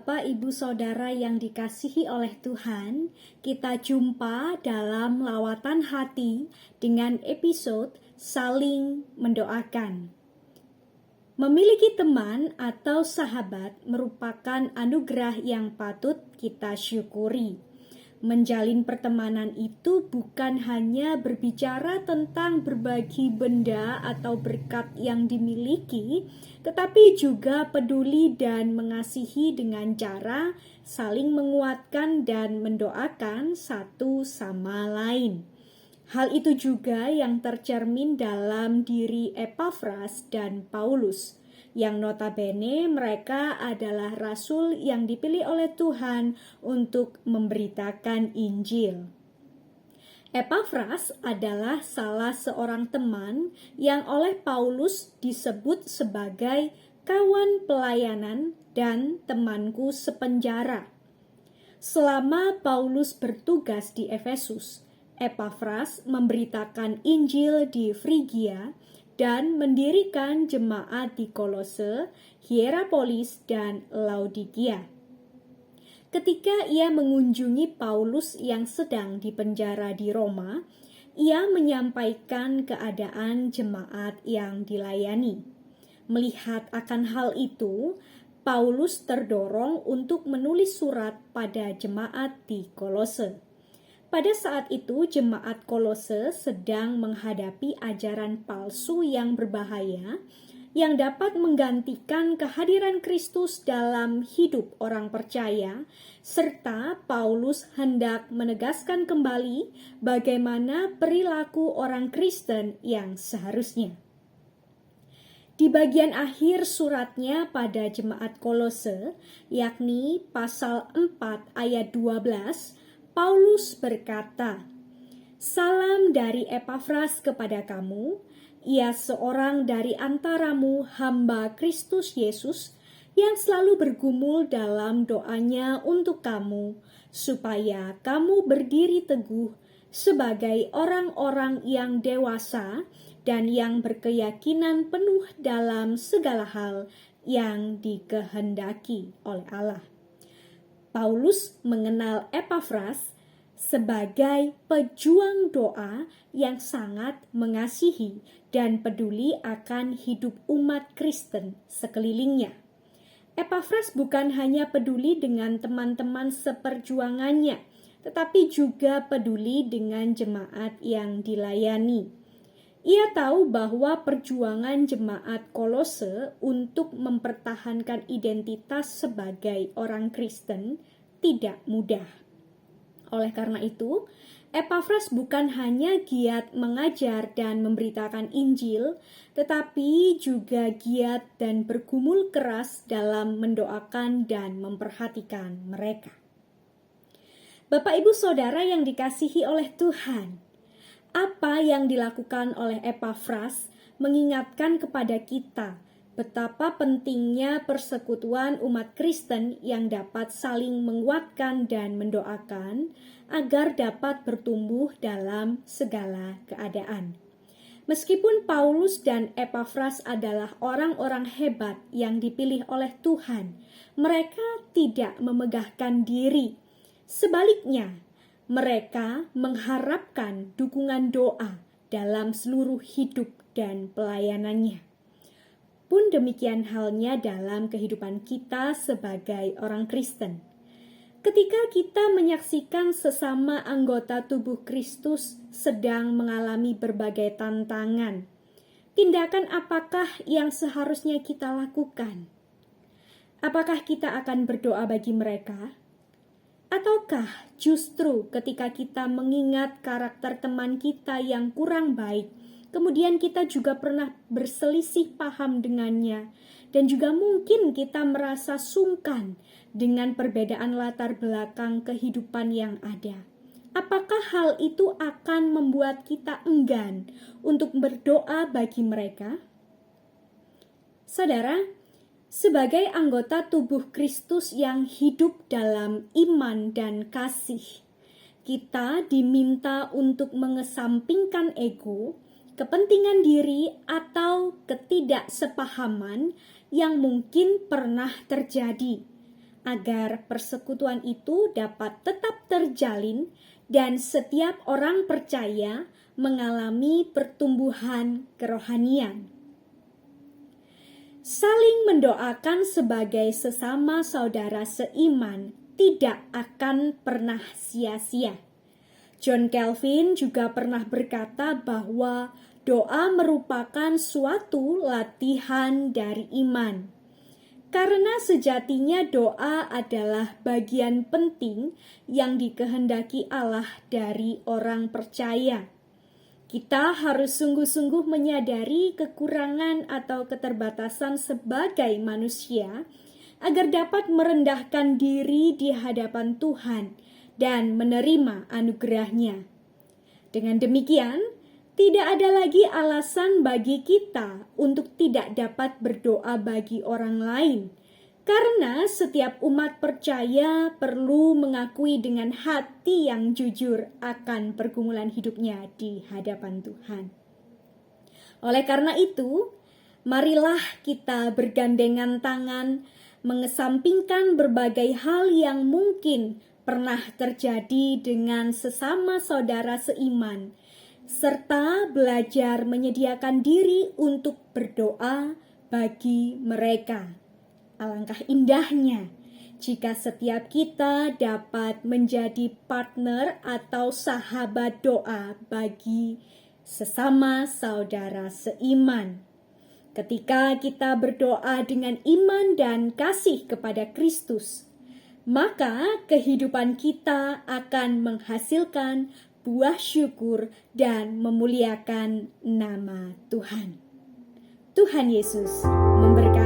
Bapak, Ibu, Saudara yang dikasihi oleh Tuhan, kita jumpa dalam lawatan hati dengan episode Saling Mendoakan. Memiliki teman atau sahabat merupakan anugerah yang patut kita syukuri. Menjalin pertemanan itu bukan hanya berbicara tentang berbagi benda atau berkat yang dimiliki, tetapi juga peduli dan mengasihi dengan cara saling menguatkan dan mendoakan satu sama lain. Hal itu juga yang tercermin dalam diri Epafras dan Paulus, yang notabene mereka adalah rasul yang dipilih oleh Tuhan untuk memberitakan Injil. Epafras adalah salah seorang teman yang oleh Paulus disebut sebagai kawan pelayanan dan temanku sepenjara. Selama Paulus bertugas di Efesus, Epafras memberitakan Injil di Frigia dan mendirikan jemaat di Kolose, Hierapolis, dan Laodikia. Ketika ia mengunjungi Paulus yang sedang dipenjara di Roma, ia menyampaikan keadaan jemaat yang dilayani. Melihat akan hal itu, Paulus terdorong untuk menulis surat pada jemaat di Kolose. Pada saat itu, jemaat Kolose sedang menghadapi ajaran palsu yang berbahaya yang dapat menggantikan kehadiran Kristus dalam hidup orang percaya, serta Paulus hendak menegaskan kembali bagaimana perilaku orang Kristen yang seharusnya. Di bagian akhir suratnya pada jemaat Kolose, yakni pasal 4 ayat 12, Paulus berkata, "Salam dari Epafras kepada kamu, ia seorang dari antaramu hamba Kristus Yesus yang selalu bergumul dalam doanya untuk kamu, supaya kamu berdiri teguh sebagai orang-orang yang dewasa dan yang berkeyakinan penuh dalam segala hal yang dikehendaki oleh Allah." Paulus mengenal Epafras sebagai pejuang doa yang sangat mengasihi dan peduli akan hidup umat Kristen sekelilingnya. Epafras bukan hanya peduli dengan teman-teman seperjuangannya, tetapi juga peduli dengan jemaat yang dilayani. Ia tahu bahwa perjuangan jemaat Kolose untuk mempertahankan identitas sebagai orang Kristen tidak mudah. Oleh karena itu, Epafras bukan hanya giat mengajar dan memberitakan Injil, tetapi juga giat dan bergumul keras dalam mendoakan dan memperhatikan mereka. Bapak, Ibu, Saudara yang dikasihi oleh Tuhan, apa yang dilakukan oleh Epafras mengingatkan kepada kita betapa pentingnya persekutuan umat Kristen yang dapat saling menguatkan dan mendoakan agar dapat bertumbuh dalam segala keadaan. Meskipun Paulus dan Epafras adalah orang-orang hebat yang dipilih oleh Tuhan, mereka tidak memegahkan diri. Sebaliknya, mereka mengharapkan dukungan doa dalam seluruh hidup dan pelayanannya. Pun demikian halnya dalam kehidupan kita sebagai orang Kristen. Ketika kita menyaksikan sesama anggota tubuh Kristus sedang mengalami berbagai tantangan, tindakan apakah yang seharusnya kita lakukan? Apakah kita akan berdoa bagi mereka? Ataukah justru ketika kita mengingat karakter teman kita yang kurang baik, kemudian kita juga pernah berselisih paham dengannya, dan juga mungkin kita merasa sungkan dengan perbedaan latar belakang kehidupan yang ada? Apakah hal itu akan membuat kita enggan untuk berdoa bagi mereka? Saudara, sebagai anggota tubuh Kristus yang hidup dalam iman dan kasih, kita diminta untuk mengesampingkan ego, kepentingan diri, atau ketidaksepahaman yang mungkin pernah terjadi, agar persekutuan itu dapat tetap terjalin dan setiap orang percaya mengalami pertumbuhan kerohanian. Saling mendoakan sebagai sesama saudara seiman tidak akan pernah sia-sia. John Calvin juga pernah berkata bahwa doa merupakan suatu latihan dari iman. Karena sejatinya doa adalah bagian penting yang dikehendaki Allah dari orang percaya. Kita harus sungguh-sungguh menyadari kekurangan atau keterbatasan sebagai manusia agar dapat merendahkan diri di hadapan Tuhan dan menerima anugerah-Nya. Dengan demikian, tidak ada lagi alasan bagi kita untuk tidak dapat berdoa bagi orang lain, karena setiap umat percaya perlu mengakui dengan hati yang jujur akan pergumulan hidupnya di hadapan Tuhan. Oleh karena itu, marilah kita bergandengan tangan, mengesampingkan berbagai hal yang mungkin pernah terjadi dengan sesama saudara seiman, serta belajar menyediakan diri untuk berdoa bagi mereka. Alangkah indahnya jika setiap kita dapat menjadi partner atau sahabat doa bagi sesama saudara seiman. Ketika kita berdoa dengan iman dan kasih kepada Kristus, maka kehidupan kita akan menghasilkan buah syukur dan memuliakan nama Tuhan. Tuhan Yesus memberkati.